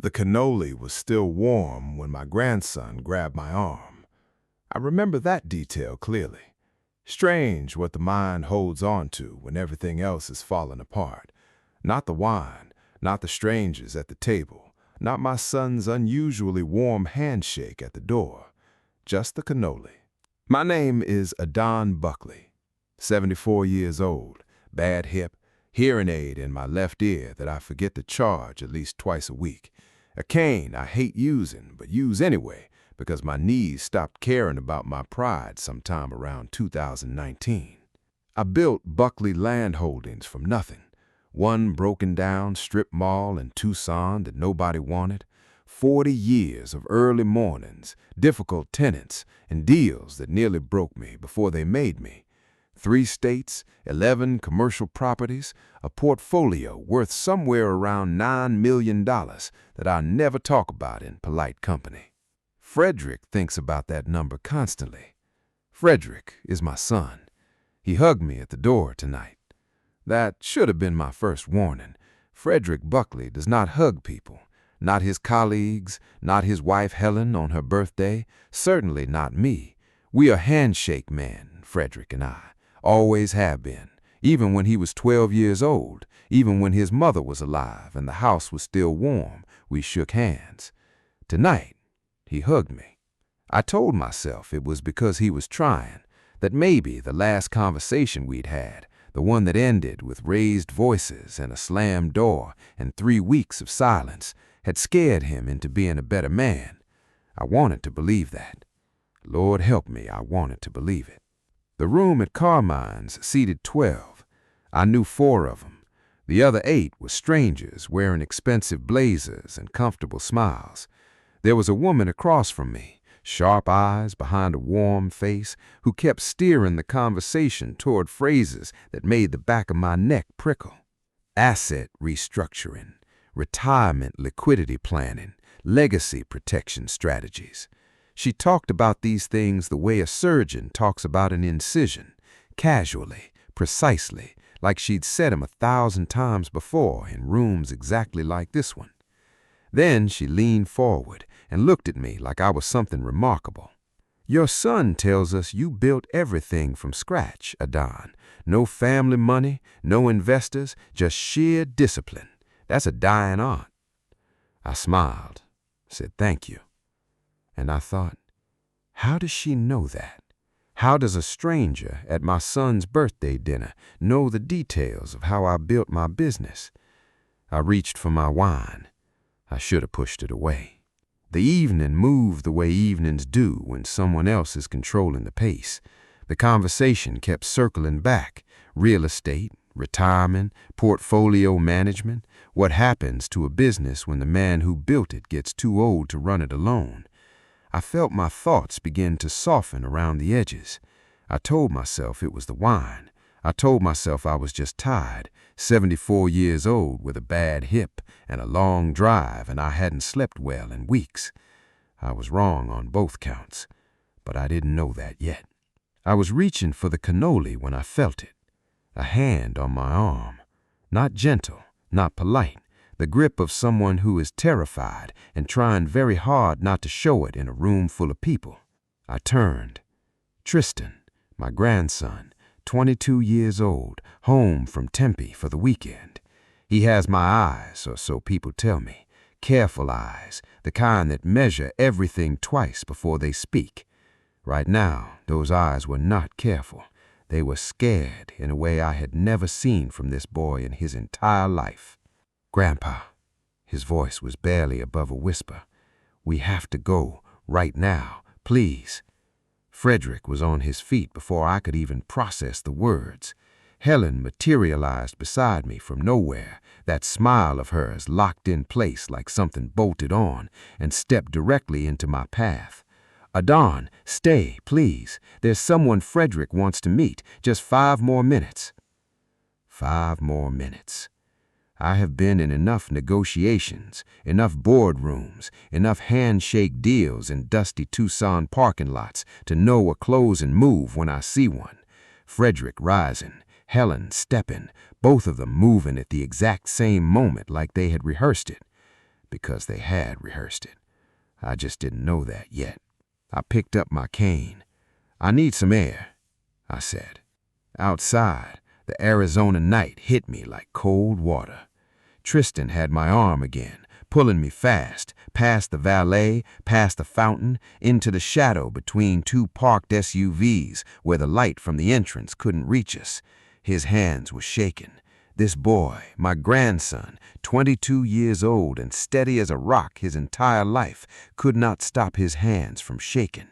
The cannoli was still warm when my grandson grabbed my arm. I remember that detail clearly. Strange what the mind holds on to when everything else is falling apart. Not the wine, not the strangers at the table, not my son's unusually warm handshake at the door, just the cannoli. My name is Adan Buckley, 74 years old, bad hip, hearing aid in my left ear that I forget to charge at least twice a week. A cane I hate using, but use anyway because my knees stopped caring about my pride sometime around 2019. I built Buckley Land Holdings from nothing. One broken down strip mall in Tucson that nobody wanted. 40 years of early mornings, difficult tenants, and deals that nearly broke me before they made me. 3 states, 11 commercial properties, a portfolio worth somewhere around $9 million that I'll never talk about in polite company. Frederick thinks about that number constantly. Frederick is my son. He hugged me at the door tonight. That should have been my first warning. Frederick Buckley does not hug people. Not his colleagues, not his wife Helen on her birthday, certainly not me. We are handshake men, Frederick and I. Always have been, even when he was 12 years old, even when his mother was alive and the house was still warm, we shook hands. Tonight, he hugged me. I told myself it was because he was trying, that maybe the last conversation we'd had, the one that ended with raised voices and a slammed door and 3 weeks of silence, had scared him into being a better man. I wanted to believe that. Lord help me, I wanted to believe it. The room at Carmine's seated 12. I knew 4 of them. The other 8 were strangers wearing expensive blazers and comfortable smiles. There was a woman across from me, sharp eyes behind a warm face, who kept steering the conversation toward phrases that made the back of my neck prickle. Asset restructuring, retirement liquidity planning, legacy protection strategies. She talked about these things the way a surgeon talks about an incision, casually, precisely, like she'd said them 1,000 times before in rooms exactly like this one. Then she leaned forward and looked at me like I was something remarkable. Your son tells us you built everything from scratch, Adan. No family money, no investors, just sheer discipline. That's a dying art. I smiled, said thank you. And I thought, how does she know that? How does a stranger at my son's birthday dinner know the details of how I built my business? I reached for my wine. I should have pushed it away. The evening moved the way evenings do when someone else is controlling the pace. The conversation kept circling back. Real estate, retirement, portfolio management, what happens to a business when the man who built it gets too old to run it alone. I felt my thoughts begin to soften around the edges. I told myself it was the wine. I told myself I was just tired, 74 years old with a bad hip and a long drive, and I hadn't slept well in weeks. I was wrong on both counts, but I didn't know that yet. I was reaching for the cannoli when I felt it. A hand on my arm. Not gentle, not polite. The grip of someone who is terrified and trying very hard not to show it in a room full of people. I turned. Tristan, my grandson, 22 years old, home from Tempe for the weekend. He has my eyes, or so people tell me. Careful eyes, the kind that measure everything twice before they speak. Right now, those eyes were not careful. They were scared in a way I had never seen from this boy in his entire life. Grandpa, his voice was barely above a whisper, we have to go, right now, please. Frederick was on his feet before I could even process the words. Helen materialized beside me from nowhere, that smile of hers locked in place like something bolted on, and stepped directly into my path. Adan, stay, please. There's someone Frederick wants to meet. Just 5 more minutes. 5 more minutes. I have been in enough negotiations, enough boardrooms, enough handshake deals in dusty Tucson parking lots to know a close and move when I see one. Frederick rising, Helen stepping, both of them moving at the exact same moment like they had rehearsed it. because they had rehearsed it. I just didn't know that yet. I picked up my cane. "I need some air," I said. Outside, the Arizona night hit me like cold water. Tristan had my arm again, pulling me fast, past the valet, past the fountain, into the shadow between two parked SUVs where the light from the entrance couldn't reach us. His hands were shaking. This boy, my grandson, 22 years old and steady as a rock his entire life, could not stop his hands from shaking.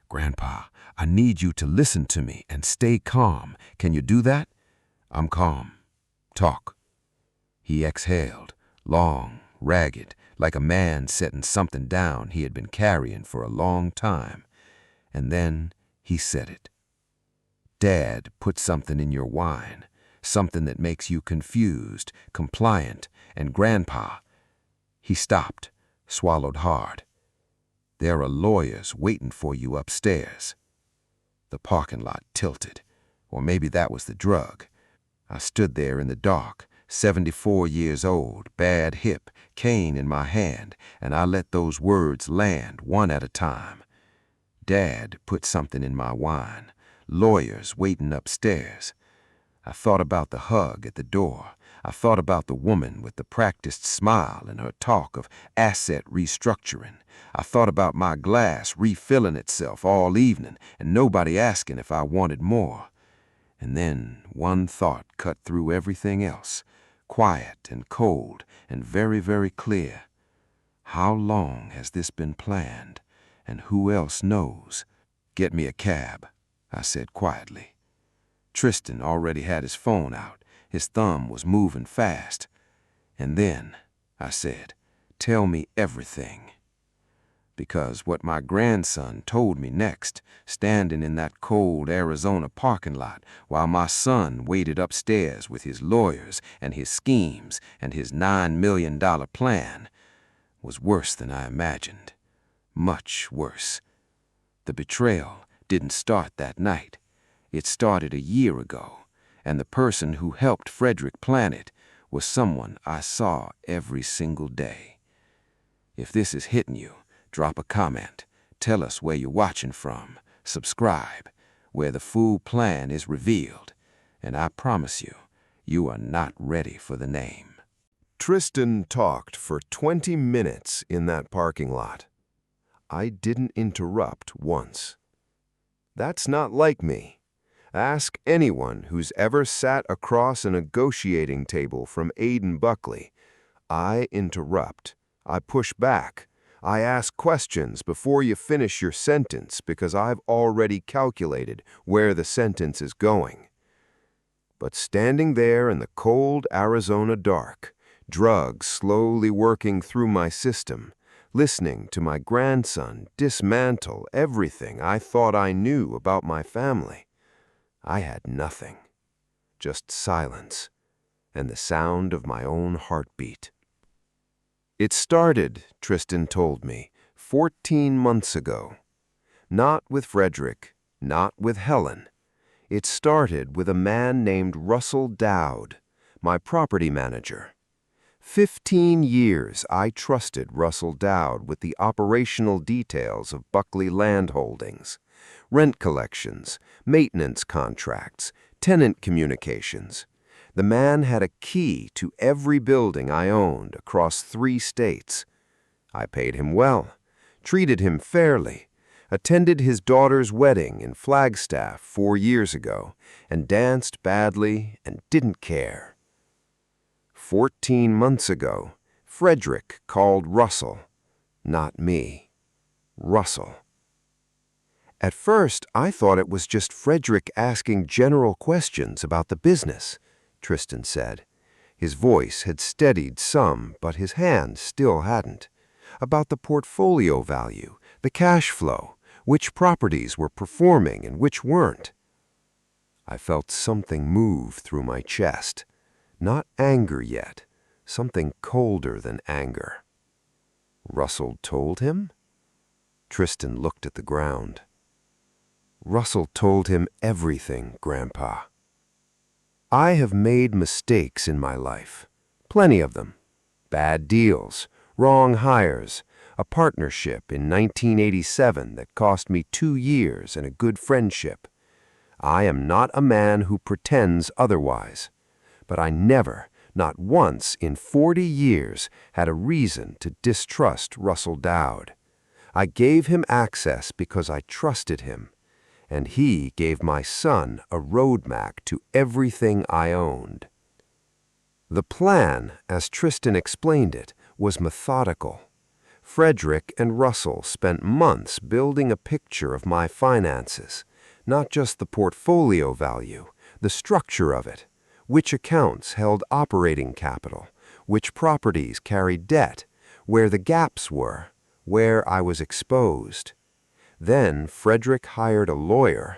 "Grandpa, I need you to listen to me and stay calm. Can you do that?" "I'm calm. Talk." He exhaled, long, ragged, like a man setting something down he had been carrying for a long time. And then he said it. "Dad put something in your wine, something that makes you confused, compliant, and Grandpa—" He stopped, swallowed hard. "There are lawyers waiting for you upstairs." The parking lot tilted, or maybe that was the drug. I stood there in the dark, 74 years old, bad hip, cane in my hand, and I let those words land one at a time. Dad put something in my wine. Lawyers waiting upstairs. I thought about the hug at the door. I thought about the woman with the practiced smile and her talk of asset restructuring. I thought about my glass refilling itself all evening and nobody asking if I wanted more. And then one thought cut through everything else, quiet and cold and very, very clear. How long has this been planned? And who else knows? "Get me a cab," I said quietly. Tristan already had his phone out. His thumb was moving fast. "And then," I said, "tell me everything." Because what my grandson told me next, standing in that cold Arizona parking lot while my son waited upstairs with his lawyers and his schemes and his $9 million plan, was worse than I imagined. Much worse. The betrayal didn't start that night. It started a year ago, and the person who helped Frederick plan it was someone I saw every single day. If this is hitting you, drop a comment. Tell us where you're watching from. Subscribe, where the full plan is revealed. And I promise you, you are not ready for the name. Tristan talked for 20 minutes in that parking lot. I didn't interrupt once. That's not like me. Ask anyone who's ever sat across a negotiating table from Adan Buckley. I interrupt. I push back. I ask questions before you finish your sentence because I've already calculated where the sentence is going. But standing there in the cold Arizona dark, drugs slowly working through my system, listening to my grandson dismantle everything I thought I knew about my family, I had nothing. Just silence and the sound of my own heartbeat. It started, Tristan told me, 14 months ago. Not with Frederick, not with Helen. It started with a man named Russell Dowd, my property manager. 15 years I trusted Russell Dowd with the operational details of Buckley Land Holdings, rent collections, maintenance contracts, tenant communications. The man had a key to every building I owned across 3 states. I paid him well, treated him fairly, attended his daughter's wedding in Flagstaff 4 years ago, and danced badly and didn't care. 14 months ago, Frederick called Russell, not me, Russell. At first, I thought it was just Frederick asking general questions about the business, Tristan said. His voice had steadied some, but his hand still hadn't. About the portfolio value, the cash flow, which properties were performing and which weren't. I felt something move through my chest. Not anger yet, something colder than anger. Russell told him? Tristan looked at the ground. Russell told him everything, Grandpa. I have made mistakes in my life, plenty of them. Bad deals, wrong hires, a partnership in 1987 that cost me 2 years and a good friendship. I am not a man who pretends otherwise, but I never, not once in 40 years, had a reason to distrust Russell Dowd. I gave him access because I trusted him, and he gave my son a roadmap to everything I owned. The plan, as Tristan explained it, was methodical. Frederick and Russell spent months building a picture of my finances, not just the portfolio value, the structure of it, which accounts held operating capital, which properties carried debt, where the gaps were, where I was exposed. Then Frederick hired a lawyer,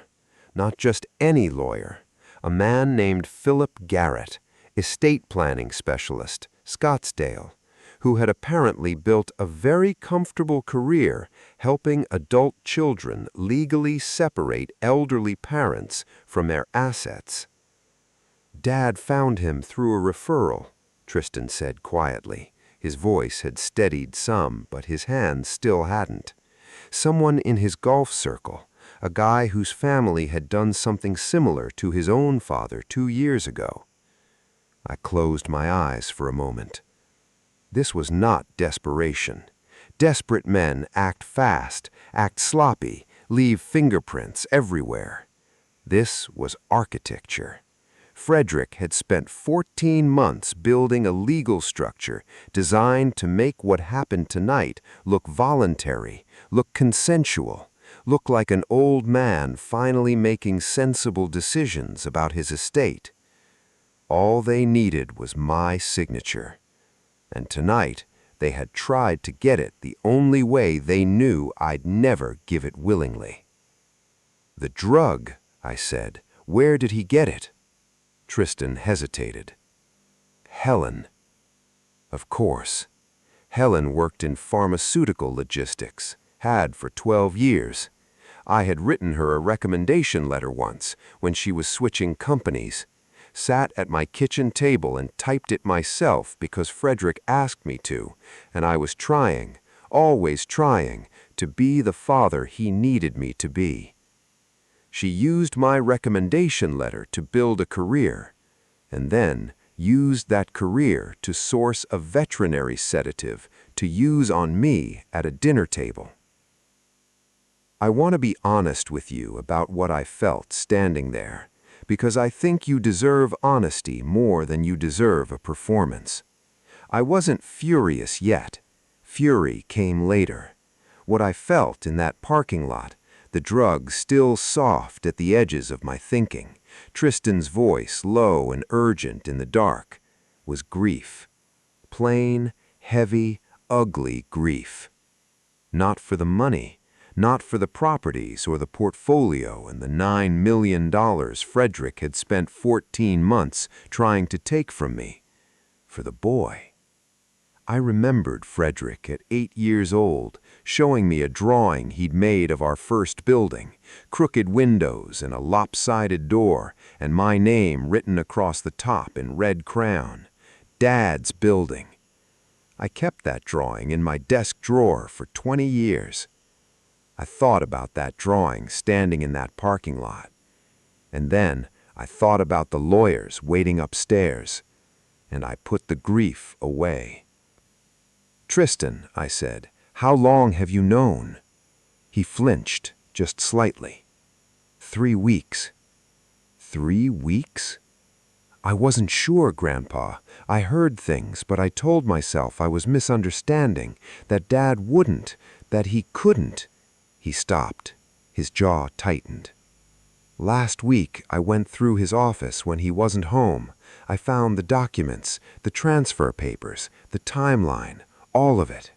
not just any lawyer, a man named Philip Garrett, estate planning specialist, Scottsdale, who had apparently built a very comfortable career helping adult children legally separate elderly parents from their assets. "Dad found him through a referral," Tristan said quietly. His voice had steadied some, but his hands still hadn't. "Someone in his golf circle, a guy whose family had done something similar to his own father 2 years ago." I closed my eyes for a moment. This was not desperation. Desperate men act fast, act sloppy, leave fingerprints everywhere. This was architecture. Frederick had spent 14 months building a legal structure designed to make what happened tonight look voluntary, look consensual, look like an old man finally making sensible decisions about his estate. All they needed was my signature. And tonight, they had tried to get it the only way they knew I'd never give it willingly. "The drug," I said. "Where did he get it?" Tristan hesitated. "Helen." Of course. Helen worked in pharmaceutical logistics, had for 12 years. I had written her a recommendation letter once when she was switching companies. Sat at my kitchen table and typed it myself because Frederick asked me to, and I was trying, always trying, to be the father he needed me to be. She used my recommendation letter to build a career, and then used that career to source a veterinary sedative to use on me at a dinner table. I want to be honest with you about what I felt standing there, because I think you deserve honesty more than you deserve a performance. I wasn't furious yet. Fury came later. What I felt in that parking lot, the drug still soft at the edges of my thinking, Tristan's voice low and urgent in the dark, was grief. Plain, heavy, ugly grief. Not for the money, not for the properties or the portfolio and the $9 million Frederick had spent 14 months trying to take from me. For the boy. I remembered Frederick at 8 years old, showing me a drawing he'd made of our first building, crooked windows and a lopsided door, and my name written across the top in red crayon. Dad's building. I kept that drawing in my desk drawer for 20 years. I thought about that drawing standing in that parking lot. And then I thought about the lawyers waiting upstairs, and I put the grief away. "Tristan," I said, "how long have you known?" He flinched, just slightly. 3 weeks. 3 weeks? I wasn't sure, Grandpa. I heard things, but I told myself I was misunderstanding, that Dad wouldn't, that he couldn't. He stopped. His jaw tightened. "Last week, I went through his office when he wasn't home. I found the documents, the transfer papers, the timeline, all of it."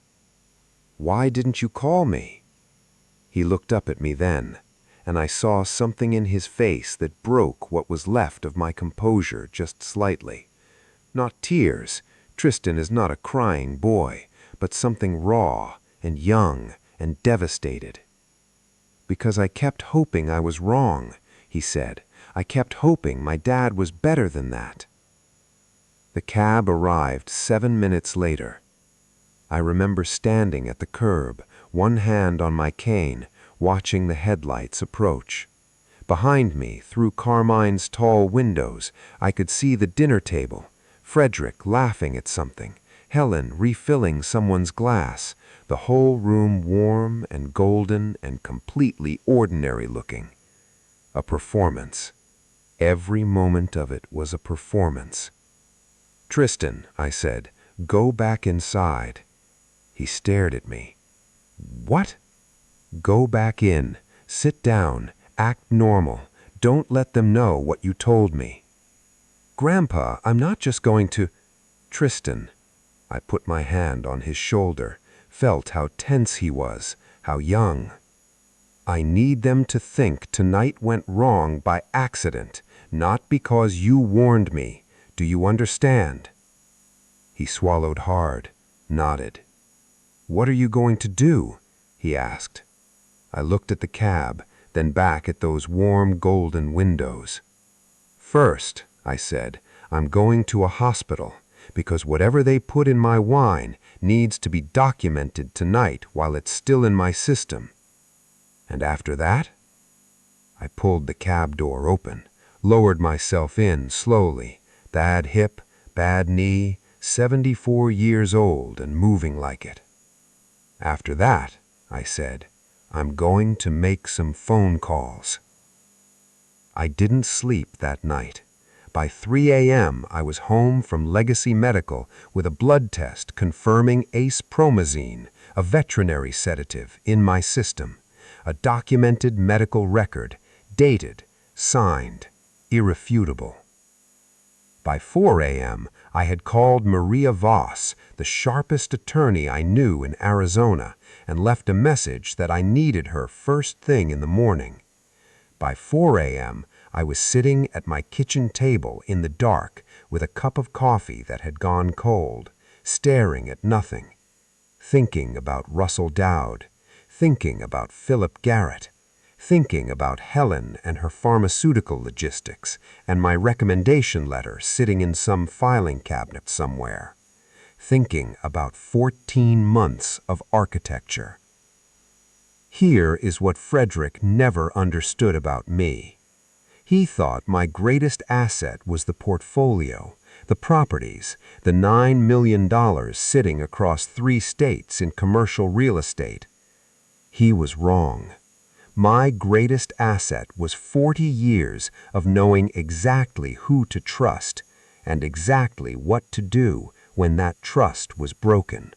"Why didn't you call me?" He looked up at me then, and I saw something in his face that broke what was left of my composure just slightly. Not tears. Tristan is not a crying boy, but something raw and young and devastated. "Because I kept hoping I was wrong," he said. "I kept hoping my dad was better than that." The cab arrived 7 minutes later. I remember standing at the curb, one hand on my cane, watching the headlights approach. Behind me, through Carmine's tall windows, I could see the dinner table, Frederick laughing at something, Helen refilling someone's glass, the whole room warm and golden and completely ordinary looking. A performance. Every moment of it was a performance. "Tristan," I said, "go back inside." He stared at me. "What?" "Go back in. Sit down. Act normal. Don't let them know what you told me." "Grandpa, I'm not just going to—" "Tristan." I put my hand on his shoulder, felt how tense he was, how young. "I need them to think tonight went wrong by accident, not because you warned me. Do you understand?" He swallowed hard, nodded. "What are you going to do?" he asked. I looked at the cab, then back at those warm golden windows. "First," I said, "I'm going to a hospital, because whatever they put in my wine needs to be documented tonight while it's still in my system. And after that?" I pulled the cab door open, lowered myself in slowly, bad hip, bad knee, 74 years old and moving like it. "After that," I said, "I'm going to make some phone calls." I didn't sleep that night. By 3 a.m. I was home from Legacy Medical with a blood test confirming acepromazine, a veterinary sedative, in my system, a documented medical record, dated, signed, irrefutable. By 4 a.m., I had called Maria Voss, the sharpest attorney I knew in Arizona, and left a message that I needed her first thing in the morning. By 4 a.m., I was sitting at my kitchen table in the dark with a cup of coffee that had gone cold, staring at nothing, thinking about Russell Dowd, thinking about Philip Garrett, thinking about Helen and her pharmaceutical logistics and my recommendation letter sitting in some filing cabinet somewhere, thinking about 14 months of architecture. Here is what Frederick never understood about me. He thought my greatest asset was the portfolio, the properties, the $9 million sitting across 3 states in commercial real estate. He was wrong. My greatest asset was 40 years of knowing exactly who to trust and exactly what to do when that trust was broken.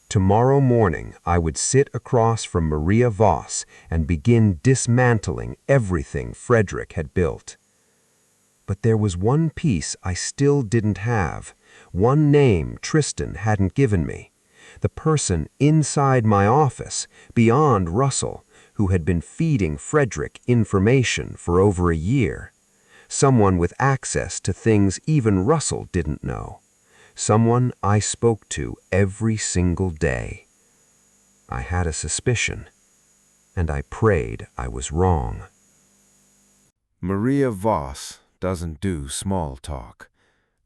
Tomorrow morning, I would sit across from Maria Voss and begin dismantling everything Frederick had built. But there was one piece I still didn't have, one name Tristan hadn't given me, the person inside my office, beyond Russell, who had been feeding Frederick information for over a year, someone with access to things even Russell didn't know. Someone I spoke to every single day. I had a suspicion, and I prayed I was wrong. Maria Voss doesn't do small talk.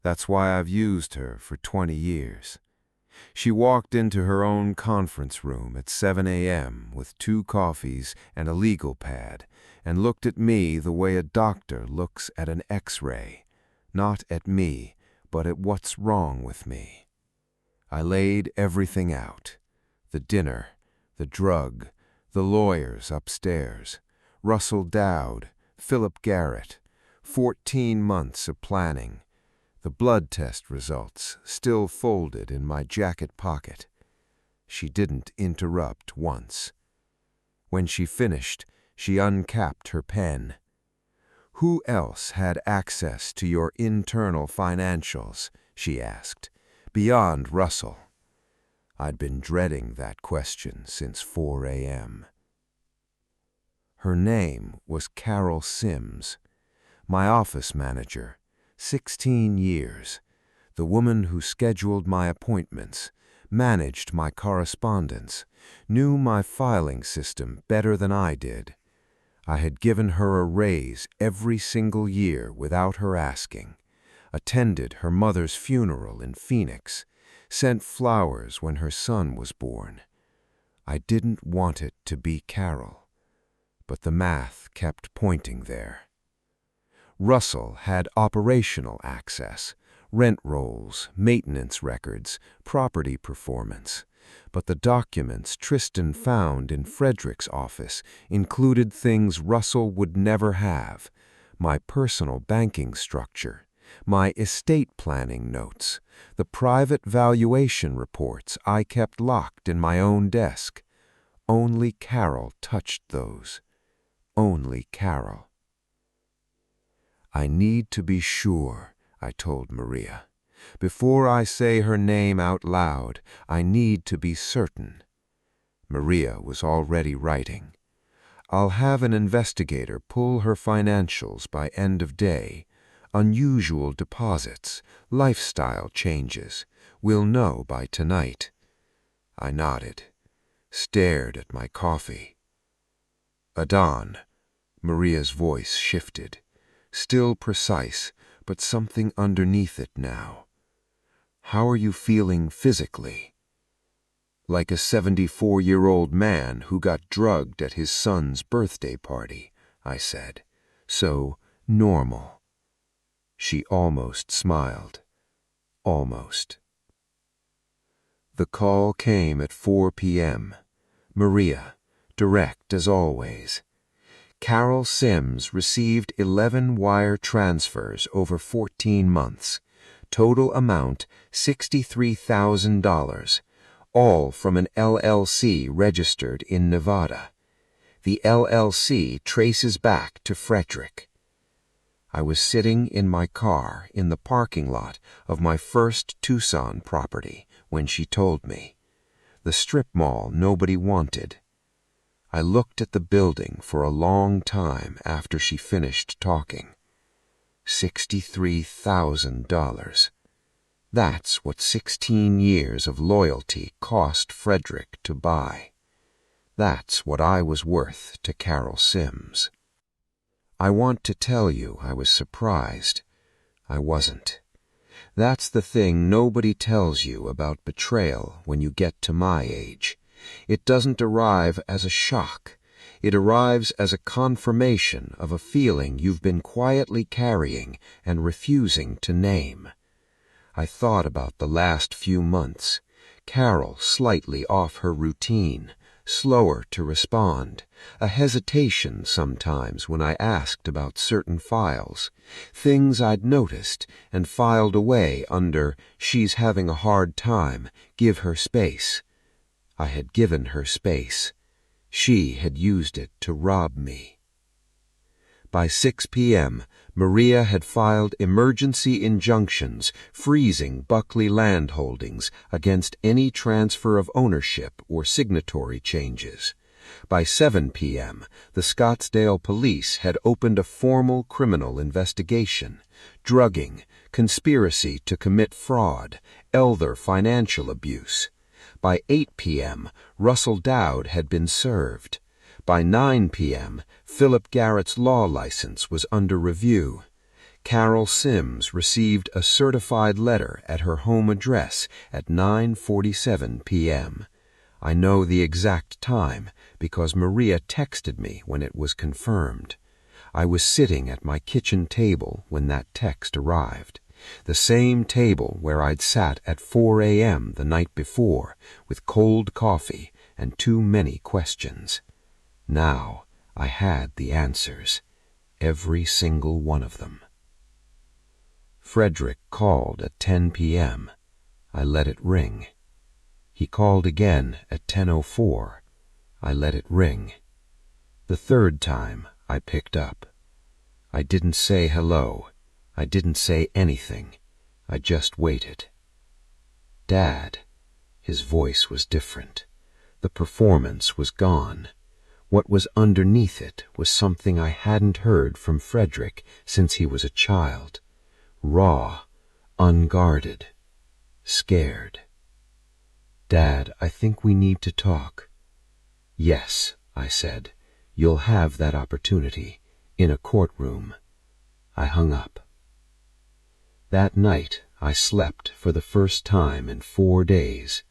That's why I've used her for 20 years. She walked into her own conference room at 7 a.m. with 2 coffees and a legal pad and looked at me the way a doctor looks at an X-ray, not at me, but at what's wrong with me. I laid everything out. The dinner, the drug, the lawyers upstairs, Russell Dowd, Philip Garrett, 14 months of planning, the blood test results still folded in my jacket pocket. She didn't interrupt once. When she finished, she uncapped her pen. "Who else had access to your internal financials?" she asked, "beyond Russell?" I'd been dreading that question since 4 a.m. Her name was Carol Sims, my office manager, 16 years, the woman who scheduled my appointments, managed my correspondence, knew my filing system better than I did. I had given her a raise every single year without her asking, attended her mother's funeral in Phoenix, sent flowers when her son was born. I didn't want it to be Carol, but the math kept pointing there. Russell had operational access, rent rolls, maintenance records, property performance, but the documents Tristan found in Frederick's office included things Russell would never have: my personal banking structure, my estate planning notes, the private valuation reports I kept locked in my own desk. Only Carol touched those. Only Carol. I need to be sure, I told Maria. Before I say her name out loud, I need to be certain. Maria was already writing. I'll have an investigator pull her financials by end of day. Unusual deposits, lifestyle changes. We'll know by tonight. I nodded, stared at my coffee. Adan, Maria's voice shifted, still precise, but something underneath it now. How are you feeling physically? Like a 74-year-old man who got drugged at his son's birthday party, I said. So normal. She almost smiled. Almost. The call came at 4 p.m. Maria, direct as always. Carol Sims received 11 wire transfers over 14 months. Total amount $63,000, all from an LLC registered in Nevada. The LLC traces back to Frederick. I was sitting in my car in the parking lot of my first Tucson property when she told me. The strip mall nobody wanted. I looked at the building for a long time after she finished talking. $63,000. That's what 16 years of loyalty cost Frederick to buy. That's what I was worth to Carol Sims. I want to tell you I was surprised. I wasn't. That's the thing nobody tells you about betrayal when you get to my age. It doesn't arrive as a shock. It arrives as a confirmation of a feeling you've been quietly carrying and refusing to name. I thought about the last few months. Carol slightly off her routine, slower to respond, a hesitation sometimes when I asked about certain files, things I'd noticed and filed away under "she's having a hard time, give her space." I had given her space. She had used it to rob me. By 6 p.m., Maria had filed emergency injunctions freezing Buckley land holdings against any transfer of ownership or signatory changes. By 7 p.m., the Scottsdale police had opened a formal criminal investigation: drugging, conspiracy to commit fraud, elder financial abuse. By 8 p.m., Russell Dowd had been served. By 9 p.m., Philip Garrett's law license was under review. Carol Sims received a certified letter at her home address at 9:47 p.m. I know the exact time because Maria texted me when it was confirmed. I was sitting at my kitchen table when that text arrived. The same table where I'd sat at 4 a.m. the night before with cold coffee and too many questions. Now I had the answers, every single one of them. Frederick called at 10 p.m. I let it ring. He called again at 10:04. I let it ring. The third time I picked up. I didn't say hello. I didn't say anything. I just waited. Dad. His voice was different. The performance was gone. What was underneath it was something I hadn't heard from Frederick since he was a child. Raw, unguarded, scared. Dad, I think we need to talk. Yes, I said. You'll have that opportunity, in a courtroom. I hung up. That night, I slept for the first time in 4 days.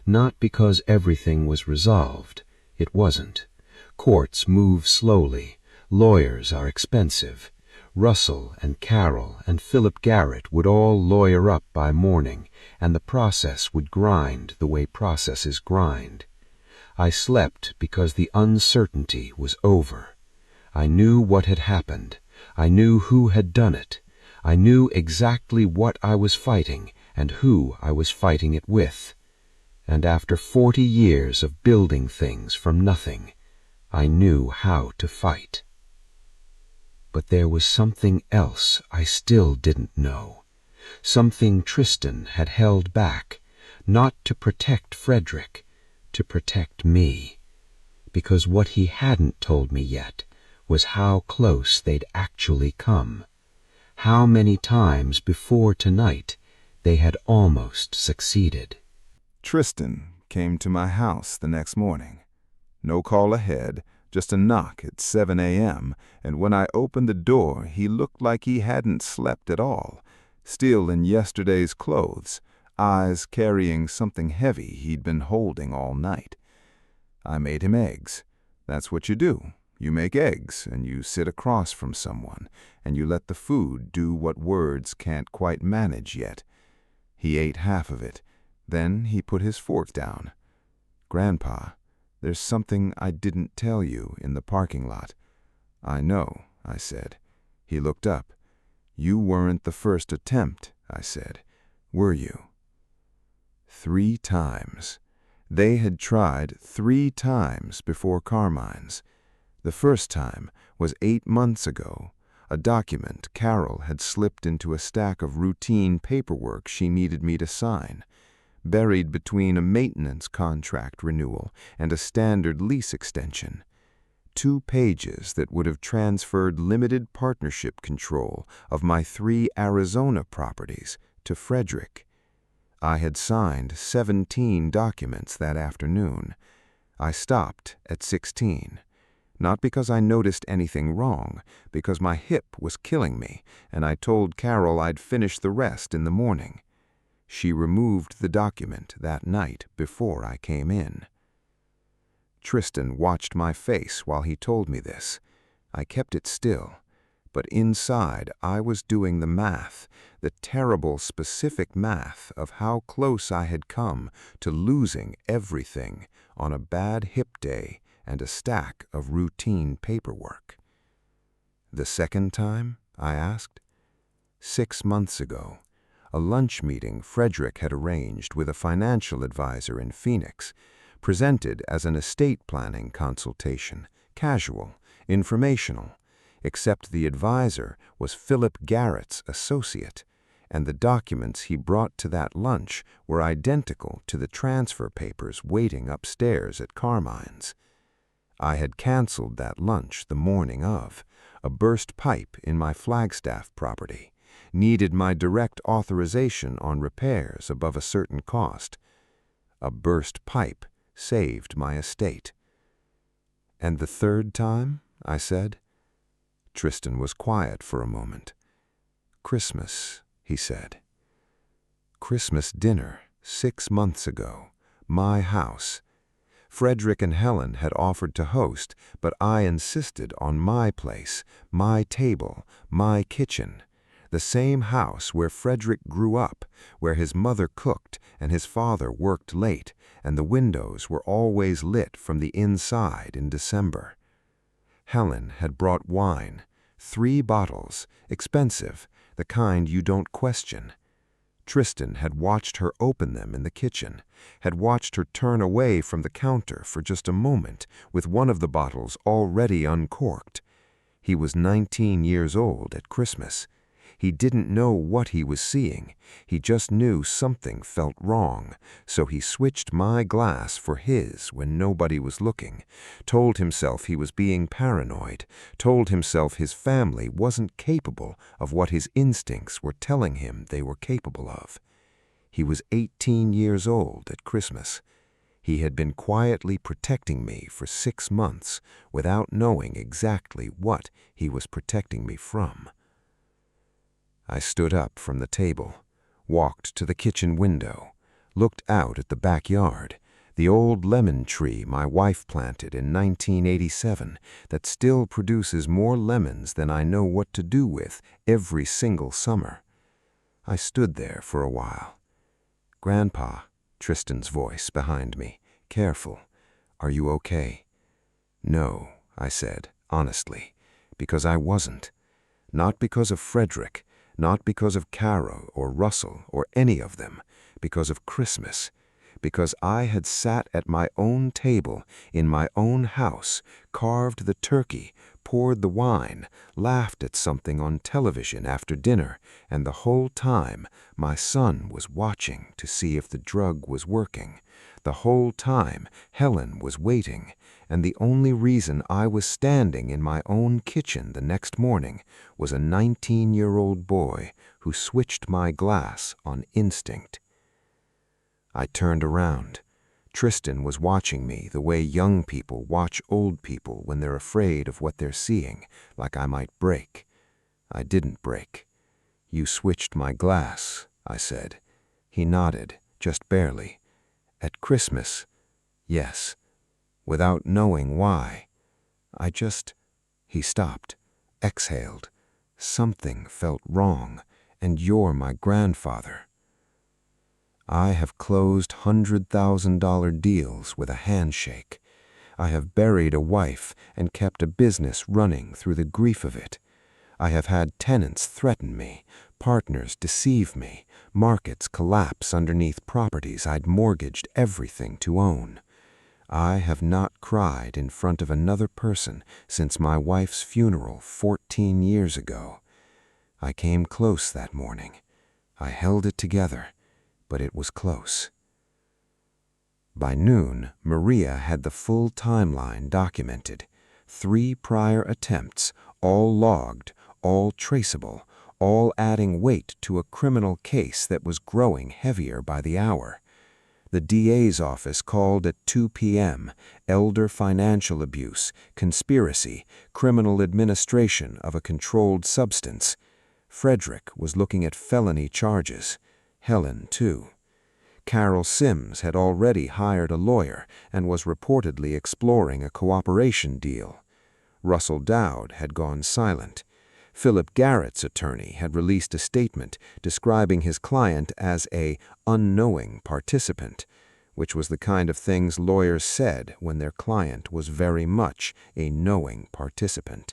Not because everything was resolved. It wasn't. Courts move slowly. Lawyers are expensive. Russell and Carroll and Philip Garrett would all lawyer up by morning, and the process would grind the way processes grind. I slept because the uncertainty was over. I knew what had happened. I knew who had done it. I knew exactly what I was fighting and who I was fighting it with. And after 40 years of building things from nothing, I knew how to fight. But there was something else I still didn't know. Something Tristan had held back, not to protect Frederick, to protect me. Because what he hadn't told me yet was how close they'd actually come. How many times before tonight they had almost succeeded. Tristan came to my house the next morning. No call ahead, just a knock at 7 a.m., and when I opened the door, he looked like he hadn't slept at all, still in yesterday's clothes, eyes carrying something heavy he'd been holding all night. I made him eggs. That's what you do. You make eggs, and you sit across from someone, and you let the food do what words can't quite manage yet. He ate half of it. Then he put his fork down. "Grandpa, there's something I didn't tell you in the parking lot." "I know," I said. He looked up. "You weren't the first attempt," I said. "Were you?" 3 times. They had tried 3 times before Carmine's. The first time was 8 months ago. A document Carol had slipped into a stack of routine paperwork she needed me to sign, buried between a maintenance contract renewal and a standard lease extension. 2 pages that would have transferred limited partnership control of my 3 Arizona properties to Frederick. I had signed 17 documents that afternoon. I stopped at 16. Not because I noticed anything wrong, because my hip was killing me, and I told Carol I'd finish the rest in the morning. She removed the document that night before I came in. Tristan watched my face while he told me this. I kept it still, but inside I was doing the math, the terrible specific math of how close I had come to losing everything on a bad hip day and a stack of routine paperwork. "The second time?" I asked. 6 months ago. A lunch meeting Frederick had arranged with a financial advisor in Phoenix, presented as an estate planning consultation, casual, informational, except the advisor was Philip Garrett's associate, and the documents he brought to that lunch were identical to the transfer papers waiting upstairs at Carmine's. I had canceled that lunch the morning of. A burst pipe in my Flagstaff property needed my direct authorization on repairs above a certain cost. A burst pipe saved my estate. "And the third time?" I said. Tristan was quiet for a moment. "Christmas," he said. "Christmas dinner 6 months ago. My house. Frederick and Helen had offered to host, but I insisted on my place, my table, my kitchen. The same house where Frederick grew up, where his mother cooked and his father worked late, and the windows were always lit from the inside in December. Helen had brought wine, 3 bottles, expensive, the kind you don't question. Tristan had watched her open them in the kitchen, had watched her turn away from the counter for just a moment with one of the bottles already uncorked. He was 19 years old at Christmas. He didn't know what he was seeing. He just knew something felt wrong, so he switched my glass for his when nobody was looking, told himself he was being paranoid, told himself his family wasn't capable of what his instincts were telling him they were capable of. He was 18 years old at Christmas. He had been quietly protecting me for 6 months without knowing exactly what he was protecting me from. I stood up from the table, walked to the kitchen window, looked out at the backyard, the old lemon tree my wife planted in 1987 that still produces more lemons than I know what to do with every single summer. I stood there for a while. "Grandpa," Tristan's voice behind me, "careful. Are you okay?" "No," I said, honestly, because I wasn't. Not because of Frederick, not because of Carol or Russell or any of them, because of Christmas. Because I had sat at my own table in my own house, carved the turkey, poured the wine, laughed at something on television after dinner, and the whole time my son was watching to see if the drug was working. The whole time Helen was waiting, and the only reason I was standing in my own kitchen the next morning was a 19-year-old boy who switched my glass on instinct. I turned around. Tristan was watching me the way young people watch old people when they're afraid of what they're seeing, like I might break. I didn't break. "You switched my glass," I said. He nodded, just barely. "At Christmas?" "Yes." Without knowing why. He stopped, exhaled. "Something felt wrong, and you're my grandfather." I have closed $100,000 deals with a handshake. I have buried a wife and kept a business running through the grief of it. I have had tenants threaten me, partners deceive me, markets collapse underneath properties I'd mortgaged everything to own. I have not cried in front of another person since my wife's funeral 14 years ago. I came close that morning. I held it together, but it was close. By noon, Maria had the full timeline documented. 3 prior attempts, all logged, all traceable, all adding weight to a criminal case that was growing heavier by the hour. The DA's office called at 2 p.m., elder financial abuse, conspiracy, criminal administration of a controlled substance. Frederick was looking at felony charges. Helen, too. Carol Sims had already hired a lawyer and was reportedly exploring a cooperation deal. Russell Dowd had gone silent. Philip Garrett's attorney had released a statement describing his client as a unknowing participant, which was the kind of things lawyers said when their client was very much a knowing participant.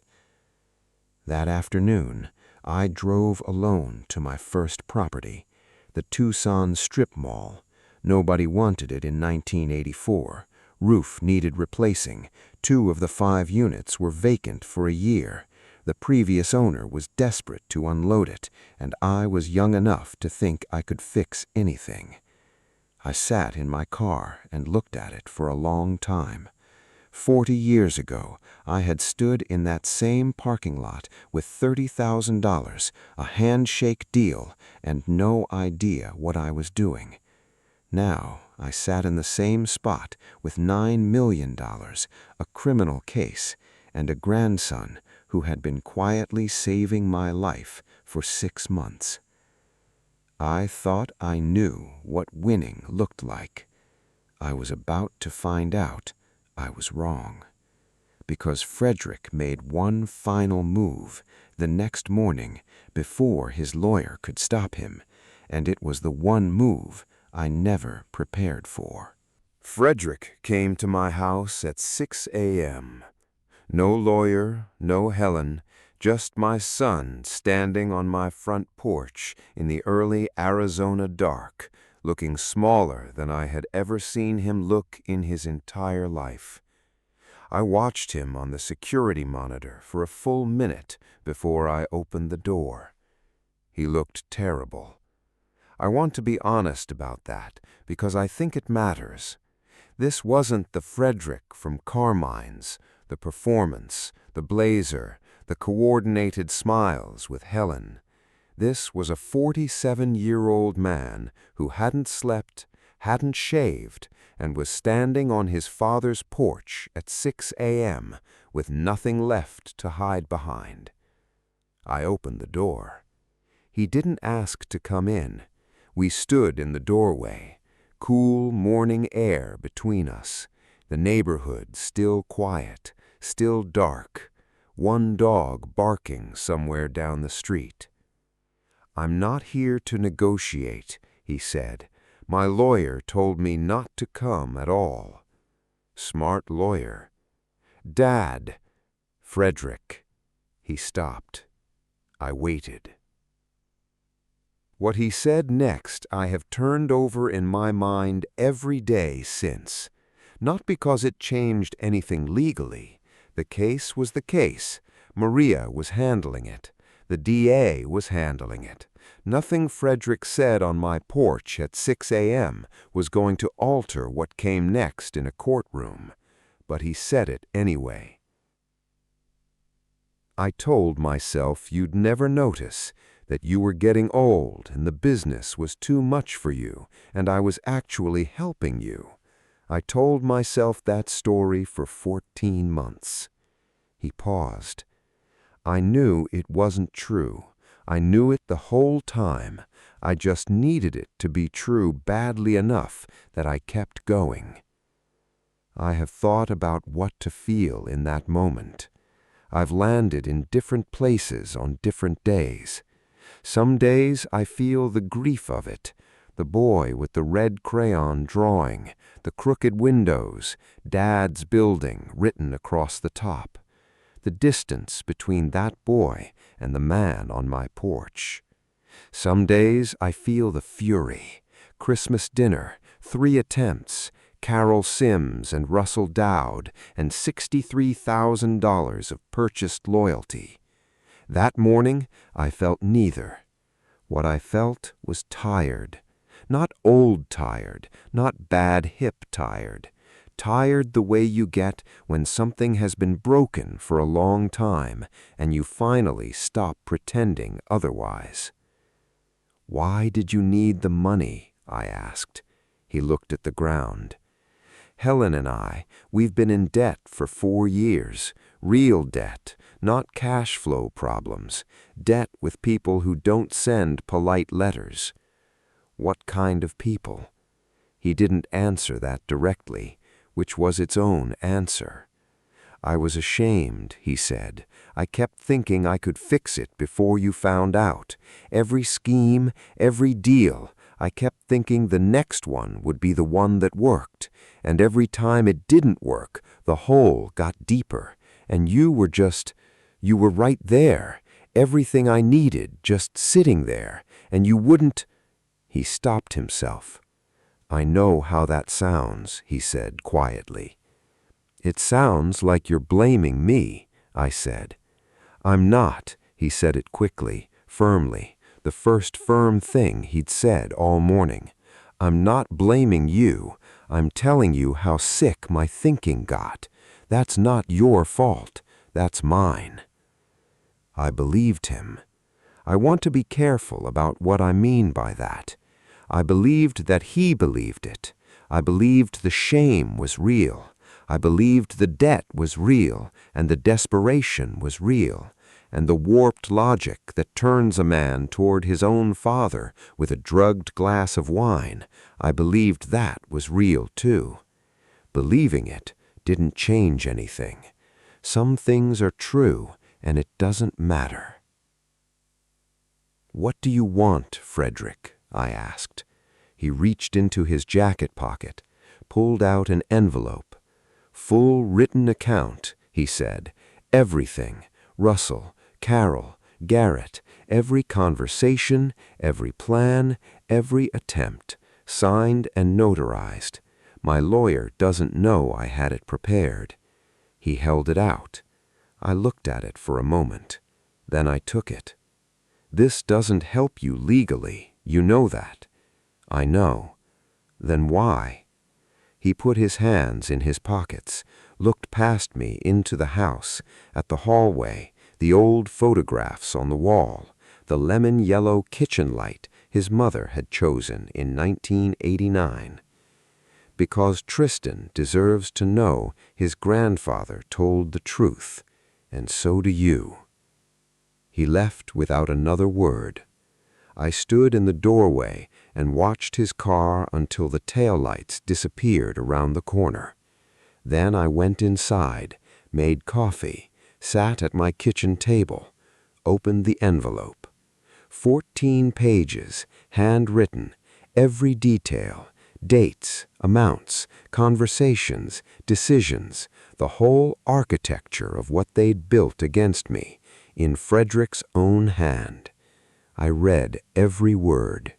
That afternoon, I drove alone to my first property, the Tucson Strip Mall. Nobody wanted it in 1984. Roof needed replacing. 2 of the 5 units were vacant for a year. The previous owner was desperate to unload it, and I was young enough to think I could fix anything. I sat in my car and looked at it for a long time. 40 years ago, I had stood in that same parking lot with $30,000, a handshake deal, and no idea what I was doing. Now, I sat in the same spot with $9 million, a criminal case, and a grandson who had been quietly saving my life for 6 months. I thought I knew what winning looked like. I was about to find out I was wrong. Because Frederick made one final move the next morning before his lawyer could stop him, and it was the one move I never prepared for. Frederick came to my house at 6 a.m. No lawyer, no Helen, just my son standing on my front porch in the early Arizona dark, looking smaller than I had ever seen him look in his entire life. I watched him on the security monitor for a full minute before I opened the door. He looked terrible. I want to be honest about that because I think it matters. This wasn't the Frederick from Carmine's, the performance, the blazer, the coordinated smiles with Helen. This was a 47-year-old man who hadn't slept, hadn't shaved, and was standing on his father's porch at 6 a.m. with nothing left to hide behind. I opened the door. He didn't ask to come in. We stood in the doorway, cool morning air between us, the neighborhood still quiet, still dark, one dog barking somewhere down the street. "I'm not here to negotiate," he said. "My lawyer told me not to come at all." Smart lawyer. "Dad, Frederick." He stopped. I waited. What he said next I have turned over in my mind every day since. Not because it changed anything legally. The case was the case. Maria was handling it. The DA was handling it. Nothing Frederick said on my porch at 6 a.m. was going to alter what came next in a courtroom. But he said it anyway. I told myself you'd never notice, that you were getting old and the business was too much for you, and I was actually helping you. I told myself that story for 14 months. He paused. I knew it wasn't true. I knew it the whole time. I just needed it to be true badly enough that I kept going. I have thought about what to feel in that moment. I've landed in different places on different days. Some days I feel the grief of it, the boy with the red crayon drawing, the crooked windows, Dad's building written across the top, the distance between that boy and the man on my porch. Some days I feel the fury, Christmas dinner, 3 attempts, Carol Sims and Russell Dowd, and $63,000 of purchased loyalty. That morning I felt neither. What I felt was tired. Not old tired, not bad hip tired. Tired the way you get when something has been broken for a long time and you finally stop pretending otherwise. "Why did you need the money?" I asked. He looked at the ground. "Helen and we've been in debt for 4 years. Real debt, not cash flow problems. Debt with people who don't send polite letters." What kind of people? He didn't answer that directly, which was its own answer. "I was ashamed," he said. "I kept thinking I could fix it before you found out. Every scheme, every deal, I kept thinking the next one would be the one that worked. And every time it didn't work, the hole got deeper. And you were right there. Everything I needed, just sitting there. And you wouldn't—" He stopped himself. "I know how that sounds," he said quietly. "It sounds like you're blaming me," I said. "I'm not," he said it quickly, firmly, the first firm thing he'd said all morning. "I'm not blaming you. I'm telling you how sick my thinking got. That's not your fault. That's mine." I believed him. I want to be careful about what I mean by that. I believed that he believed it. I believed the shame was real. I believed the debt was real, and the desperation was real, and the warped logic that turns a man toward his own father with a drugged glass of wine, I believed that was real too. Believing it didn't change anything. Some things are true, and it doesn't matter. "What do you want, Frederick?" I asked. He reached into his jacket pocket, pulled out an envelope. "Full written account," he said. "Everything. Russell, Carol, Garrett, every conversation, every plan, every attempt, signed and notarized. My lawyer doesn't know I had it prepared." He held it out. I looked at it for a moment. Then I took it. "This doesn't help you legally. You know that." "I know." "Then why?" He put his hands in his pockets, looked past me into the house, at the hallway, the old photographs on the wall, the lemon-yellow kitchen light his mother had chosen in 1989. "Because Tristan deserves to know his grandfather told the truth, and so do you." He left without another word. I stood in the doorway and watched his car until the taillights disappeared around the corner. Then I went inside, made coffee, sat at my kitchen table, opened the envelope. 14 pages, handwritten, every detail, dates, amounts, conversations, decisions, the whole architecture of what they'd built against me, in Frederick's own hand. I read every word.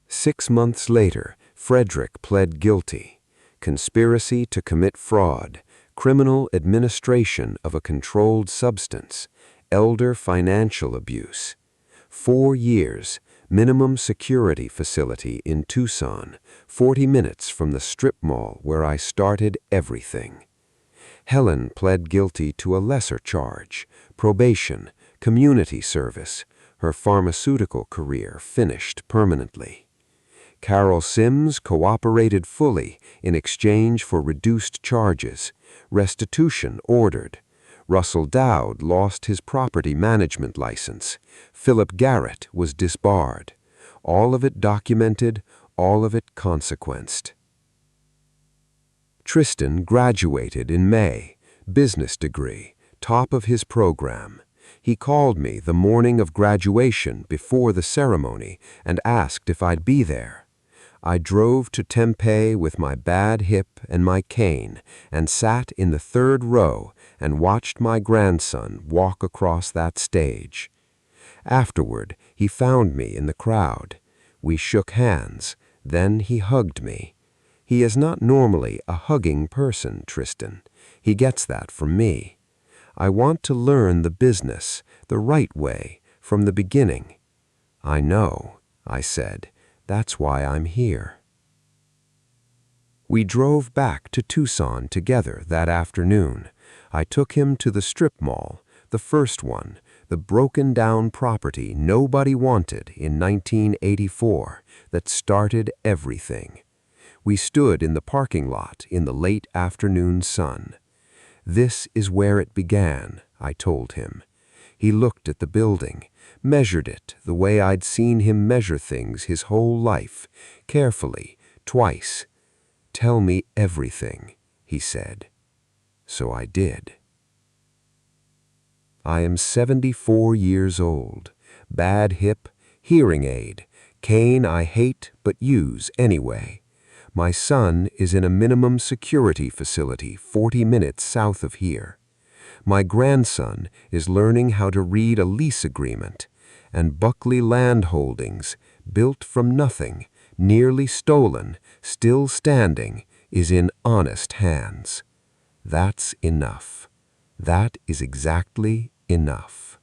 6 months later, Frederick pled guilty. Conspiracy to commit fraud, criminal administration of a controlled substance, elder financial abuse. 4 years, minimum security facility in Tucson, 40 minutes from the strip mall where I started everything. Helen pled guilty to a lesser charge, probation, community service, her pharmaceutical career finished permanently. Carol Sims cooperated fully in exchange for reduced charges, restitution ordered. Russell Dowd lost his property management license. Philip Garrett was disbarred. All of it documented, all of it consequenced. Tristan graduated in May, business degree, top of his program. He called me the morning of graduation before the ceremony and asked if I'd be there. I drove to Tempe with my bad hip and my cane and sat in the 3rd row and watched my grandson walk across that stage. Afterward, he found me in the crowd. We shook hands, then he hugged me. He is not normally a hugging person, Tristan. He gets that from me. I want to learn the business, the right way, from the beginning. I know, I said. That's why I'm here. We drove back to Tucson together that afternoon. I took him to the strip mall, the first one, the broken-down property nobody wanted in 1984 that started everything. We stood in the parking lot in the late afternoon sun. This is where it began, I told him. He looked at the building, measured it the way I'd seen him measure things his whole life, carefully, twice. Tell me everything, he said. So I did. I am 74 years old, bad hip, hearing aid, cane I hate but use anyway. My son is in a minimum security facility 40 minutes south of here. My grandson is learning how to read a lease agreement, and Buckley Land Holdings, built from nothing, nearly stolen, still standing, is in honest hands. That's enough. That is exactly enough.